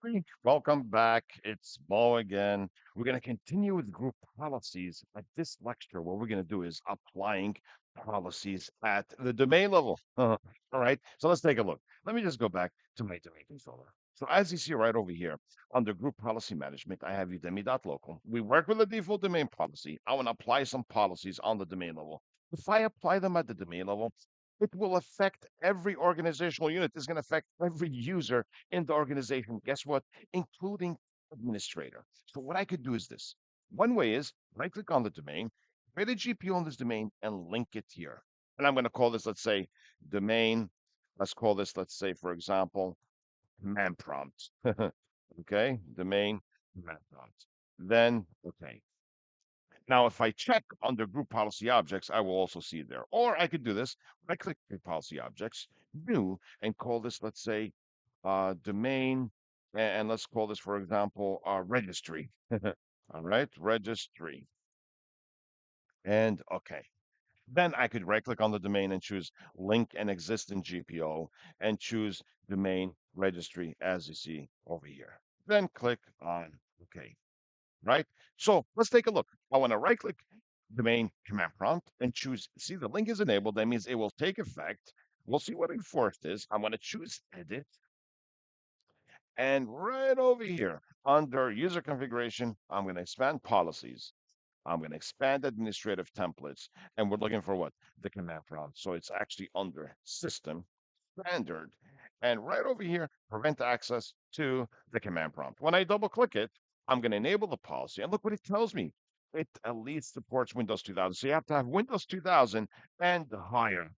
Hey, welcome back. It's Mo again. We're going to continue with group policies. At this lecture, what we're going to do is applying policies at the domain level. All right. So let's take a look. Let me just go back to my domain controller. So as you see right over here, under group policy management, I have udemy.local. We work with the default domain policy. I want to apply some policies on the domain level. If I apply them at the domain level, it will affect every organizational unit. It's going to affect every user in the organization. Guess what? Including administrator. So what I could do is this. One way is right click on the domain, create a GPO on this domain and link it here. And I'm going to call this, let's say, domain. Let's call this, let's say, for example, command prompt. Okay, domain command prompt. Then, okay. Now, if I check under group policy objects, I will also see it there. Or I could do this. I click group policy objects, new, and call this, let's say, domain, and let's call this, for example, registry. All right, registry. And okay. Then I could right click on the domain and choose link and exist in GPO and choose domain registry as you see over here. Then click on OK. Right? So let's take a look. I want to right click domain command prompt and choose, see the link is enabled. That means it will take effect. We'll see what enforced is. I'm going to choose edit. And right over here under user configuration, I'm going to expand policies. I'm going to expand administrative templates. And we're looking for what? The command prompt. So it's actually under system standard. And right over here, prevent access to the command prompt. When I double click it, I'm going to enable the policy. And look what it tells me. It at least supports Windows 2000. So you have to have Windows 2000 and higher.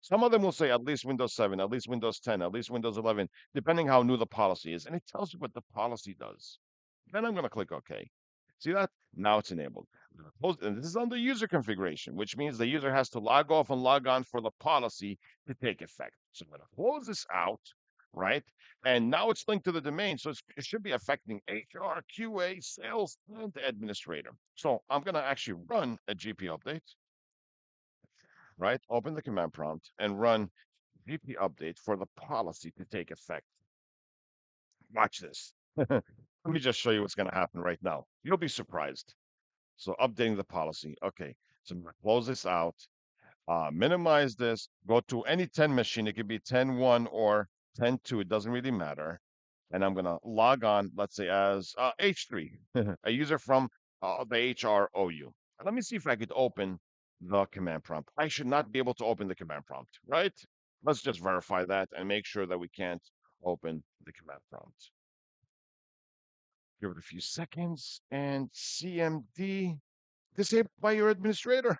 Some of them will say at least Windows 7, at least Windows 10, at least Windows 11, depending how new the policy is. And it tells you what the policy does. Then I'm going to click OK. See that? Now it's enabled. And this is under user configuration, which means the user has to log off and log on for the policy to take effect. So I'm going to close this out, right? And now it's linked to the domain. So it should be affecting HR, QA, sales, and the administrator. So I'm going to actually run a GP update, right? Open the command prompt and run GP update for the policy to take effect. Watch this. Let me just show you what's going to happen right now. You'll be surprised. So updating the policy. Okay. So I'm going to close this out. Minimize this, go to any 10 machine. It could be 10.1 or 10.2. It doesn't really matter. And I'm going to log on, let's say, as H3, a user from the HROU. Let me see if I could open the command prompt. I should not be able to open the command prompt, right? Let's just verify that and make sure that we can't open the command prompt. Give it a few seconds and CMD disabled by your administrator.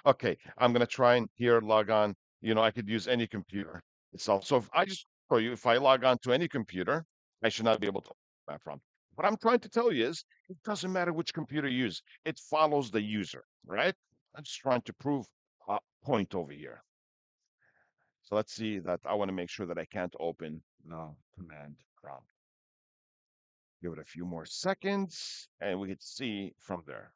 Okay, I'm gonna try and here log on. I could use any computer itself. So if I just show you, if I log on to any computer, I should not be able to open that from. What I'm trying to tell you is it doesn't matter which computer you use, it follows the user, right? I'm just trying to prove a point over here. So let's see that I want to make sure that I can't open the command prompt. Give it a few more seconds and we can see from there.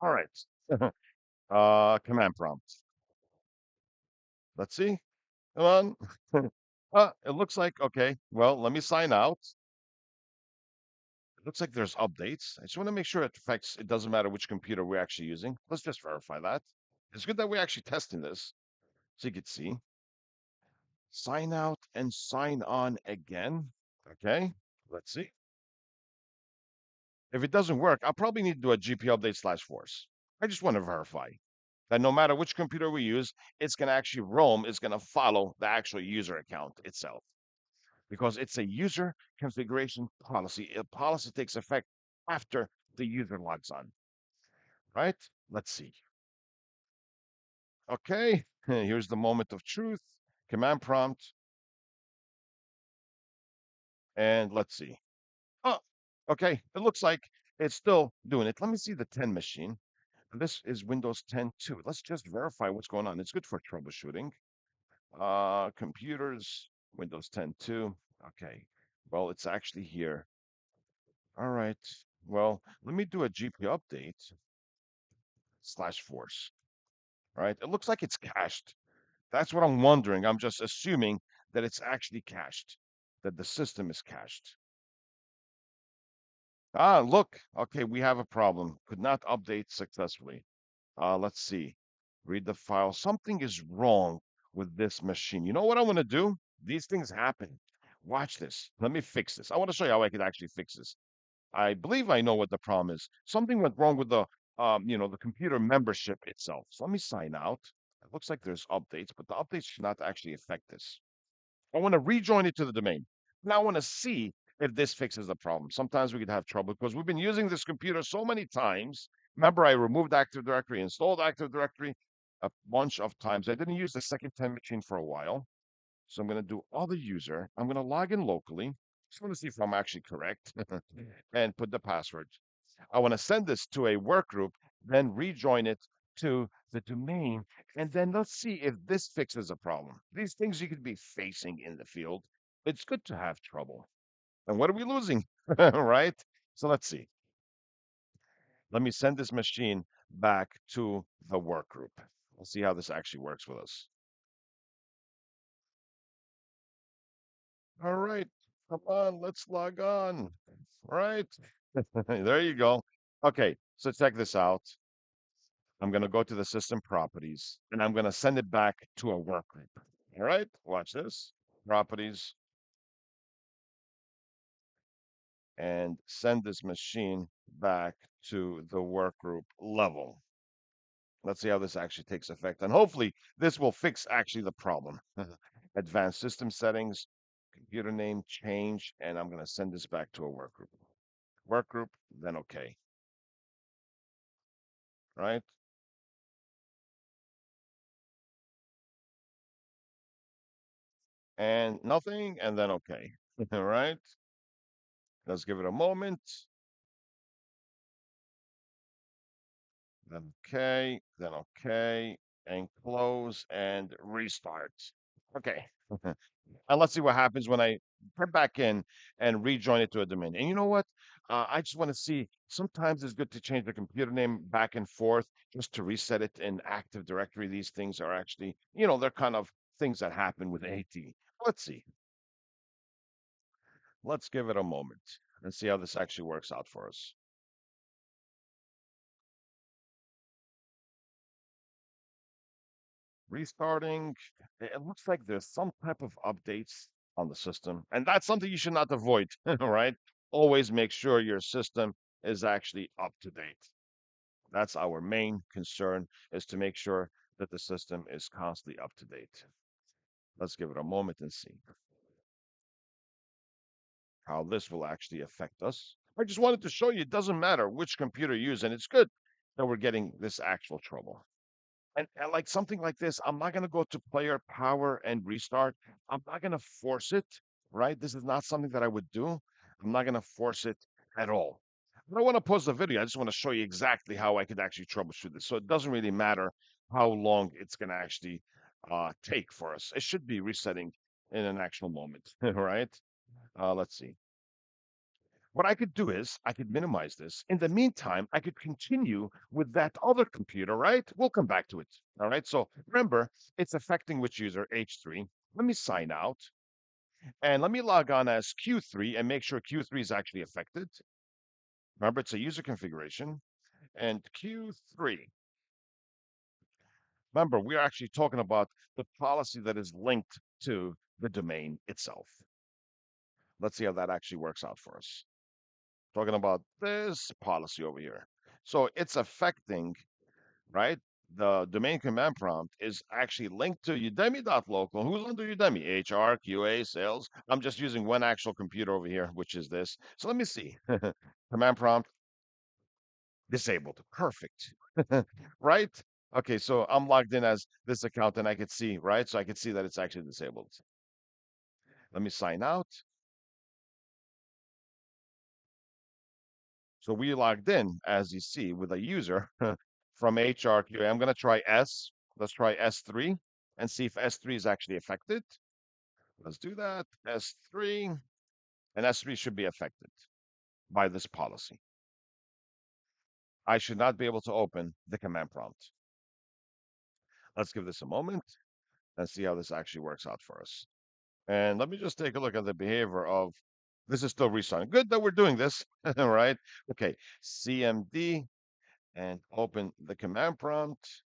All right. Command prompt. Let's see. Come on. It looks like okay. Well, let me sign out. It looks like there's updates. I just want to make sure it affects. It doesn't matter which computer we're actually using. Let's just verify that. It's good that we're actually testing this, so you can see. Sign out and sign on again. Okay. Let's see. If it doesn't work, I'll probably need to do a GP update slash force. I just want to verify that no matter which computer we use, it's going to actually roam, it's going to follow the actual user account itself because it's a user configuration policy. A policy takes effect after the user logs on, right? Let's see. Okay, here's the moment of truth. Command prompt, and let's see. Oh, okay. It looks like it's still doing it. Let me see the 10 machine. This is Windows 10 2. Let's just verify what's going on. It's good for troubleshooting. Computers, Windows 10 2. Okay. Well, it's actually here. All right. Well, let me do a GP update slash force. All right. It looks like it's cached. That's what I'm wondering. I'm just assuming that it's actually cached, that the system is cached. Ah, look. Okay, we have a problem. Could not update successfully. Let's see. Read the file. Something is wrong with this machine. You know what I want to do? These things happen. Watch this. Let me fix this. I want to show you how I could actually fix this. I believe I know what the problem is. Something went wrong with the computer membership itself. So let me sign out. It looks like there's updates, but the updates should not actually affect this. I want to rejoin it to the domain. Now I want to see if this fixes the problem. Sometimes we could have trouble because we've been using this computer so many times. Remember, I removed Active Directory, installed Active Directory a bunch of times. I didn't use the second 10 machine for a while. So I'm going to do other user. I'm going to log in locally. Just want to see if I'm actually correct and put the password. I want to send this to a work group, then rejoin it to the domain. And then let's see if this fixes a problem. These things you could be facing in the field. It's good to have trouble. And what are we losing? Right? So let's see. Let me send this machine back to the work group. We'll see how this actually works with us. All right. Come on, let's log on. Right. There you go. Okay, so check this out. I'm going to go to the system properties and I'm going to send it back to a work group. All right, watch this. Properties and send this machine back to the work group level. Let's see how this actually takes effect. And hopefully this will fix actually the problem. Advanced system settings, computer name change, and I'm going to send this back to a work group. Work group, then okay. Right? And nothing, and then okay. All right. Let's give it a moment. Then okay, and close and restart. Okay. And let's see what happens when I get back in and rejoin it to a domain. And you know what? I just want to see. Sometimes it's good to change the computer name back and forth just to reset it in Active Directory. These things are actually, they're kind of things that happen with AT. Let's see. Let's give it a moment and see how this actually works out for us. Restarting. It looks like there's some type of updates on the system, and that's something you should not avoid, right? Always make sure your system is actually up to date. That's our main concern, is to make sure that the system is constantly up to date. Let's give it a moment and see how this will actually affect us. I just wanted to show you it doesn't matter which computer you use, and it's good that we're getting this actual trouble. And like something like this, I'm not going to go to player power and restart. I'm not going to force it, right? This is not something that I would do. I'm not going to force it at all. But I want to pause the video. I just want to show you exactly how I could actually troubleshoot this. So it doesn't really matter how long it's going to actually take for us. It should be resetting in an actual moment, right? Let's see. What I could do is I could minimize this. In the meantime, I could continue with that other computer, right? We'll come back to it. All right. So remember, it's affecting which user, H3. Let me sign out and let me log on as Q3 and make sure Q3 is actually affected. Remember, it's a user configuration and Q3. Remember, we are actually talking about the policy that is linked to the domain itself. Let's see how that actually works out for us. Talking about this policy over here. So it's affecting, right? The domain command prompt is actually linked to udemy.local. Who's under Udemy? HR, QA, sales. I'm just using one actual computer over here, which is this. So let me see. Command prompt disabled. Perfect. Right? Okay, so I'm logged in as this account and I could see, right? So I could see that it's actually disabled. Let me sign out. So we logged in, as you see, with a user from HRQA. I'm going to try S. Let's try S3 and see if S3 is actually affected. Let's do that. S3, and S3 should be affected by this policy. I should not be able to open the command prompt. Let's give this a moment. and see how this actually works out for us. And let me just take a look at the behavior of this is still restarting. Good that we're doing this, right? Okay, CMD and open the command prompt.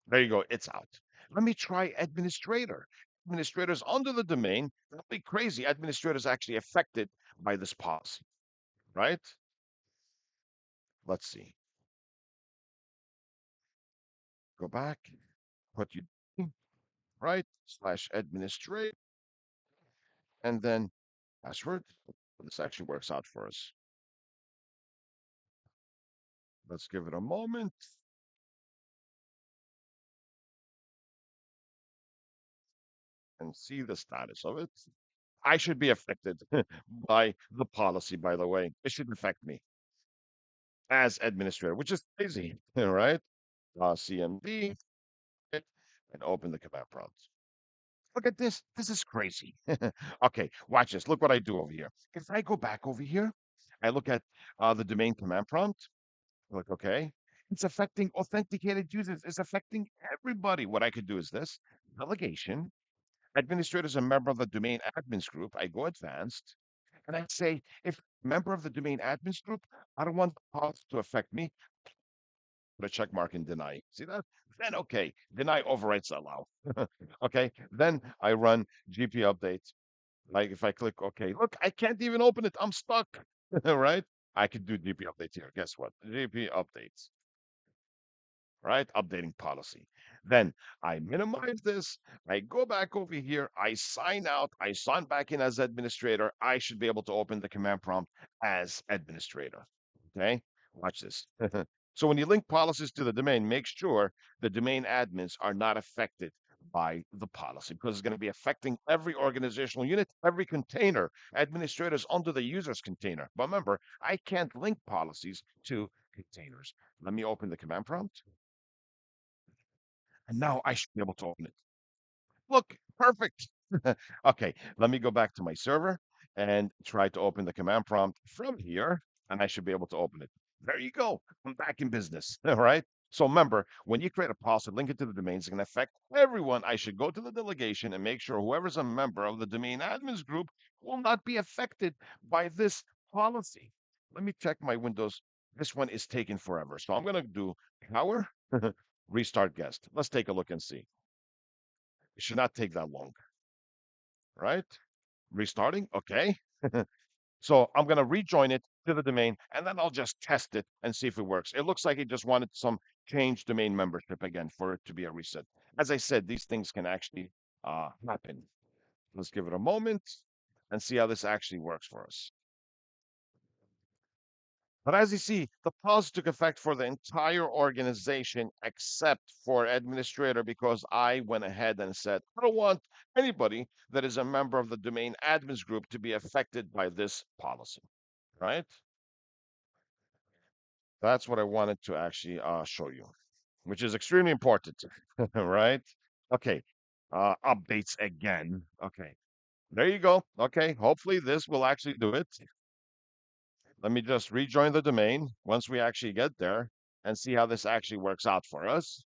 There you go, it's out. Let me try administrator. Administrators under the domain. That'd be crazy. Administrators actually affected by this policy, right? Let's see. Go back, put you right slash administrate, and then password. This actually works out for us. Let's give it a moment and see the status of it. I should be affected by the policy, by the way. It should affect me as administrator, which is crazy, right? CMD and open the command prompt. Look at this. This is crazy. Okay, watch this. Look what I do over here. If I go back over here, I look at the domain command prompt. Look, okay, it's affecting authenticated users. It's affecting everybody. What I could do is this delegation. Administrator is a member of the domain admins group. I go advanced and I say, if member of the domain admins group, I don't want the policy to affect me. Put a check mark and deny. See that? Then okay, deny overwrites allow. Okay, then I run GP updates. Like if I click OK, look, I can't even open it. I'm stuck. Right? I can do GP updates here. Guess what? GP updates. Right? Updating policy. Then I minimize this. I go back over here. I sign out. I sign back in as administrator. I should be able to open the command prompt as administrator. Okay? Watch this. So when you link policies to the domain, make sure the domain admins are not affected by the policy because it's going to be affecting every organizational unit, every container, administrators under the user's container. But remember, I can't link policies to containers. Let me open the command prompt. And now I should be able to open it. Look, perfect. Okay, let me go back to my server and try to open the command prompt from here, and I should be able to open it. There you go. I'm back in business. All right. So remember, when you create a policy, link it to the domain, it's going to affect everyone. I should go to the delegation and make sure whoever's a member of the domain admins group will not be affected by this policy. Let me check my Windows. This one is taking forever. So I'm going to do power restart guest. Let's take a look and see. It should not take that long, right? Restarting, okay. So I'm going to rejoin it to the domain, and then I'll just test it and see if it works. It looks like it just wanted some change domain membership again for it to be a reset. As I said, these things can actually happen. Let's give it a moment and see how this actually works for us. But as you see, the pause took effect for the entire organization except for administrator because I went ahead and said, I don't want anybody that is a member of the domain admins group to be affected by this policy, right? That's what I wanted to actually show you, which is extremely important, right? Okay, updates again. Okay, there you go. Okay, hopefully this will actually do it. Let me just rejoin the domain once we actually get there and see how this actually works out for us.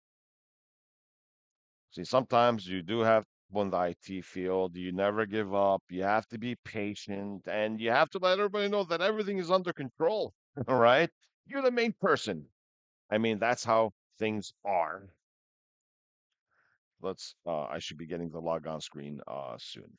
See, sometimes you do have people in the IT field. You never give up. You have to be patient and you have to let everybody know that everything is under control. All right. You're the main person. I mean, that's how things are. I should be getting the logon screen soon.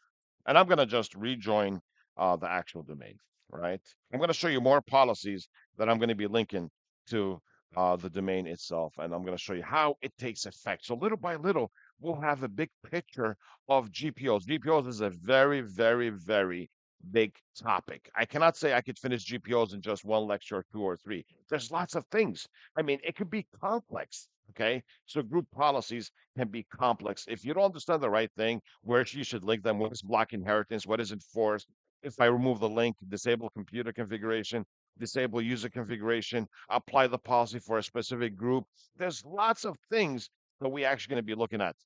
And I'm going to just rejoin the actual domain, right? I'm going to show you more policies that I'm going to be linking to the domain itself. And I'm going to show you how it takes effect. So little by little, we'll have a big picture of GPOs. GPOs is a very, very, very big topic. I cannot say I could finish GPOs in just one lecture or two or three. There's lots of things. I mean, it could be complex. Okay. So group policies can be complex. If you don't understand the right thing, where you should link them, what is block inheritance, what is enforced, if I remove the link, disable computer configuration, disable user configuration, apply the policy for a specific group. There's lots of things that we actually going to be looking at.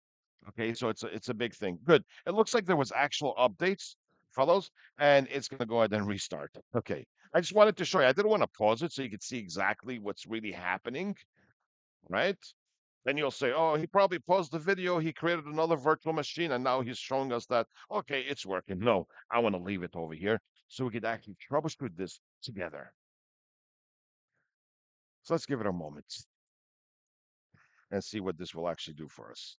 Okay, so it's a big thing. Good. It looks like there was actual updates, fellows, and it's going to go ahead and restart. Okay. I just wanted to show you. I didn't want to pause it so you could see exactly what's really happening, right? Then you'll say, oh, he probably paused the video, he created another virtual machine, and now he's showing us that, okay, it's working. No, I want to leave it over here so we could actually troubleshoot this together. So let's give it a moment and see what this will actually do for us.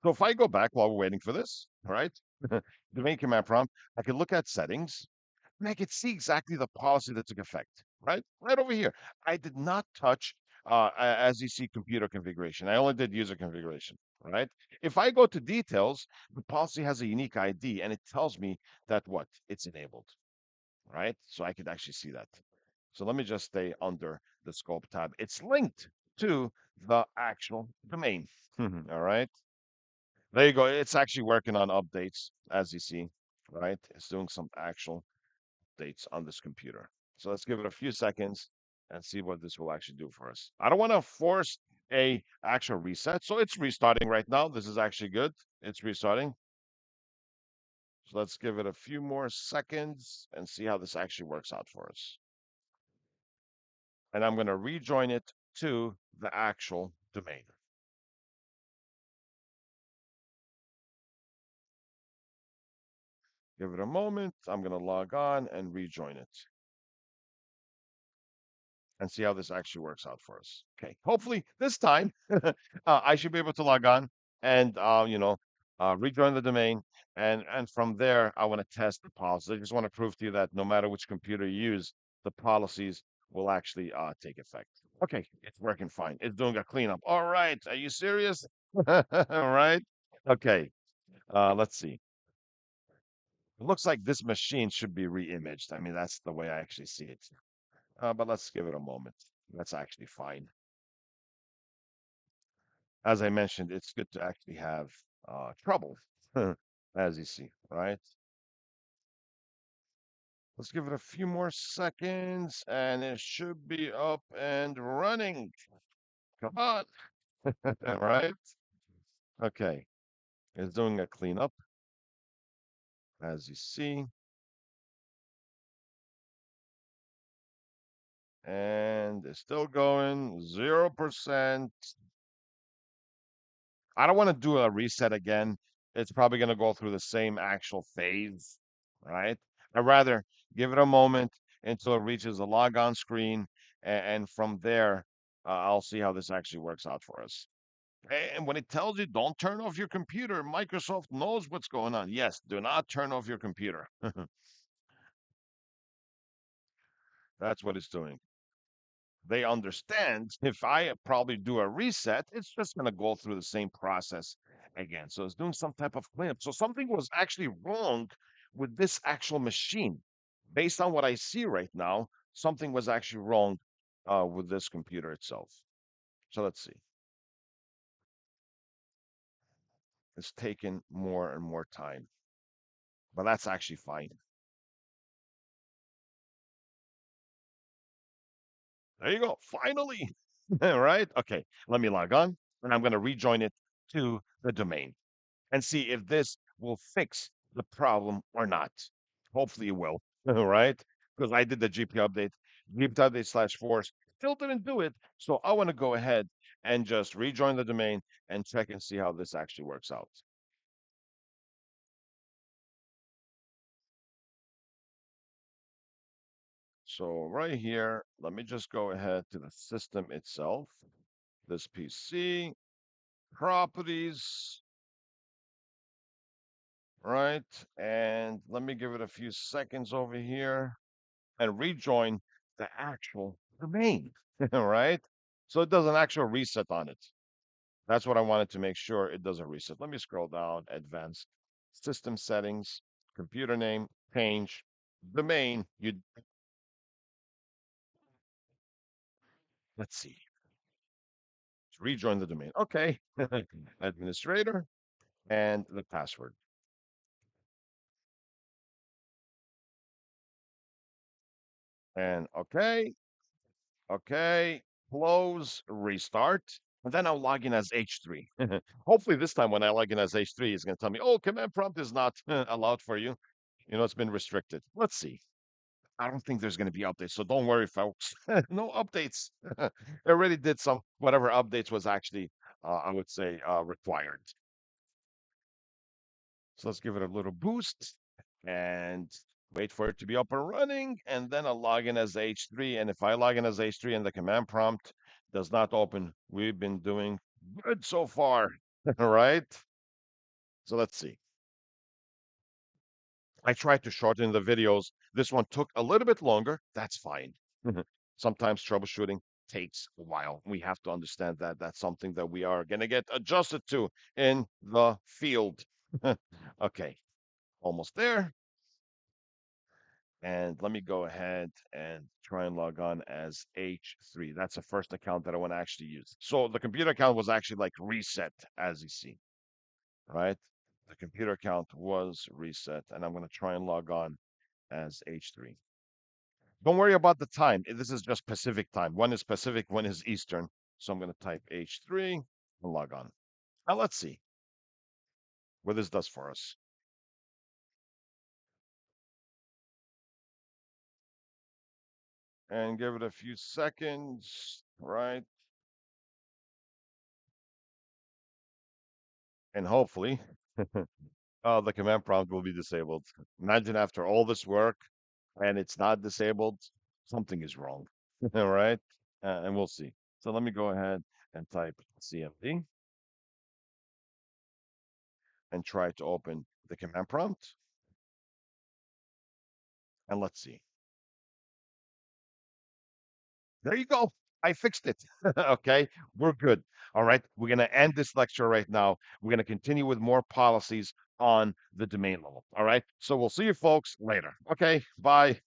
So if I go back while we're waiting for this, all right, the main command prompt, I can look at settings and I could see exactly the policy that took effect, right? Right over here. I did not touch, as you see, computer configuration. I only did user configuration, right? If I go to details, the policy has a unique ID and it tells me that what? It's enabled, right? So I could actually see that. So let me just stay under the scope tab. It's linked to the actual domain. All right. There you go. It's actually working on updates, as you see, right? It's doing some actual updates on this computer. So let's give it a few seconds and see what this will actually do for us. I don't want to force a actual reset. So it's restarting right now. This is actually good. It's restarting. So let's give it a few more seconds and see how this actually works out for us. And I'm going to rejoin it to the actual domain. Give it a moment. I'm going to log on and rejoin it and see how this actually works out for us. Okay. Hopefully this time I should be able to log on and, rejoin the domain. And from there, I want to test the policies. I just want to prove to you that no matter which computer you use, the policies will actually take effect. Okay. It's working fine. It's doing a cleanup. All right. Are you serious? All right. Okay. Let's see. It looks like this machine should be re-imaged. I mean, that's the way I actually see it. But let's give it a moment. That's actually fine. As I mentioned, it's good to actually have trouble, as you see, right? Let's give it a few more seconds, and it should be up and running. Come on. All right. Okay. It's doing a cleanup, as you see, and it's still going 0%. I don't want to do a reset again. It's probably going to go through the same actual phase, right? I'd rather give it a moment until it reaches the logon screen, and from there, I'll see how this actually works out for us. And when it tells you don't turn off your computer, Microsoft knows what's going on. Yes, do not turn off your computer. That's what it's doing. They understand if I probably do a reset, it's just going to go through the same process again. So it's doing some type of cleanup. So something was actually wrong with this actual machine. Based on what I see right now, something was actually wrong with this computer itself. So let's see. It's taking more and more time, but that's actually fine. There you go. Finally. All right. Okay. Let me log on and I'm going to rejoin it to the domain and see if this will fix the problem or not. Hopefully it will. All right. Because I did the GPO update, GPO update slash force, still didn't do it. So I want to go ahead and just rejoin the domain and check and see how this actually works out. So right here, let me just go ahead to the system itself, this PC, properties, right? And let me give it a few seconds over here and rejoin the actual domain, right? So it does an actual reset on it. That's what I wanted to make sure it does a reset. Let me scroll down, advanced system settings, computer name, change, domain. Let's see, rejoin the domain. Okay, administrator and the password. And okay, close, restart. And then I'll log in as H3. Hopefully this time when I log in as H3, it's going to tell me, oh, command prompt is not allowed for you. You know, it's been restricted. Let's see. I don't think there's going to be updates. So don't worry, folks. No updates. I already did some, whatever updates was actually I would say, required. So let's give it a little boost and wait for it to be up and running. And then I'll log in as H3. And if I log in as H3 and the command prompt does not open, we've been doing good so far. All right. So let's see. I tried to shorten the videos. This one took a little bit longer. That's fine. Sometimes troubleshooting takes a while. We have to understand that that's something that we are going to get adjusted to in the field. Okay, almost there. And let me go ahead and try and log on as H3. That's the first account that I want to actually use. So the computer account was actually like reset, as you see, right? The computer account was reset, and I'm going to try and log on as H3. Don't worry about the time. This is just Pacific time. One is Pacific, one is Eastern. So I'm going to type H3 and log on. Now let's see what this does for us. And give it a few seconds, right? And hopefully the command prompt will be disabled. Imagine after all this work and it's not disabled, something is wrong. All right. And we'll see. So let me go ahead and type CMD and try to open the command prompt. And let's see. There you go. I fixed it. Okay. We're good. All right. We're going to end this lecture right now. We're going to continue with more policies on the domain level. All right. So we'll see you folks later. Okay. Bye.